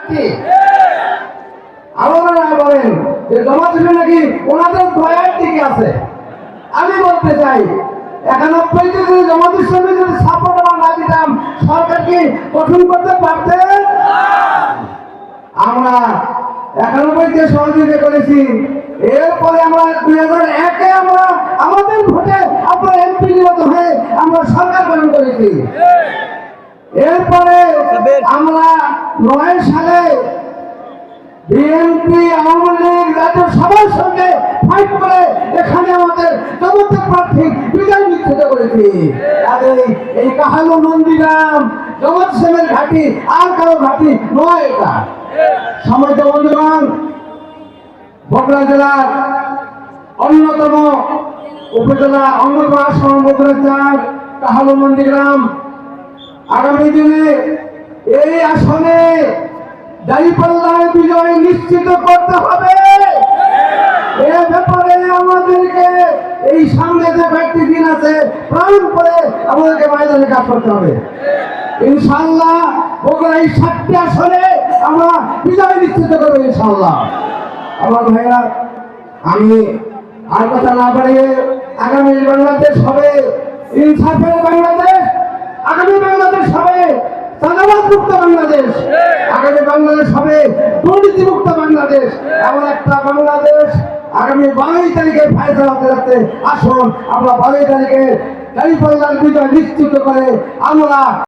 ব্যক্তি। আপনারা বলেন যে জামাত ইসলামী নাকি ওনাদের দয়ার দিকে আছে। আমি বলতে চাই 91-তে যদি জামাত ইসলামী যদি সাপোর্ট না দিতাম সরকার কি গঠন করতে পারতেন? আমরা 91-তে সহযোগিতা করেছি, এরপরে আমরা 2001-এ আমরা আমাদের ভোটে আমরা এমপি নির্বাচিত হয়ে আমরা সরকার গঠন করেছি। এরপরে আমরা 9 সালে বিএনপি আওয়ামী লীগ জাতীয় সবার সঙ্গে ফাইট করে এখানে আমাদের জগতের প্রার্থী বিজয় নিশ্চিত করেছি। আর এই কাহালু নন্দীগ্রাম জগৎ সেনের ঘাঁটি আর কারো ঘাঁটি নয়। এটা সম্মানিত বন্ধুগণ, বগুড়া জেলার অন্যতম উপজেলা অন্যতম আসন বগুড়া 4 কাহালু নন্দীগ্রাম। আগামী দিনে এই আসনে দাঁড়িপাল্লার বিজয় নিশ্চিত করতে হবে। এ ব্যাপারে আমাদেরকে এই সামনে যে কয়েকটি দিন আছে প্রাণ করে আমাদেরকে ময়দানে কাজ করতে হবে। ইনশাআল্লাহ বগুড়া এই 7টি আসনে আমরা বিজয় নিশ্চিত করবো ইনশাআল্লাহ। আমার ভাইরা, আমি আর কথা না বাড়িয়ে আগামী বাংলাদেশ হবে ইনসাফের বাংলাদেশ, আগামী বাংলাদেশ হবে চাঁদাবাজ মুক্ত বাংলাদেশ, আগামী বাংলাদেশ হবে দুর্নীতি মুক্ত বাংলাদেশ। এমন একটা বাংলাদেশ আগামী 12 তারিখে ফায়সলা হতে যাচ্ছে। আসুন আমরা 12 তারিখে দাঁড়িপাল্লার বিজয় নিশ্চিত করে আমরা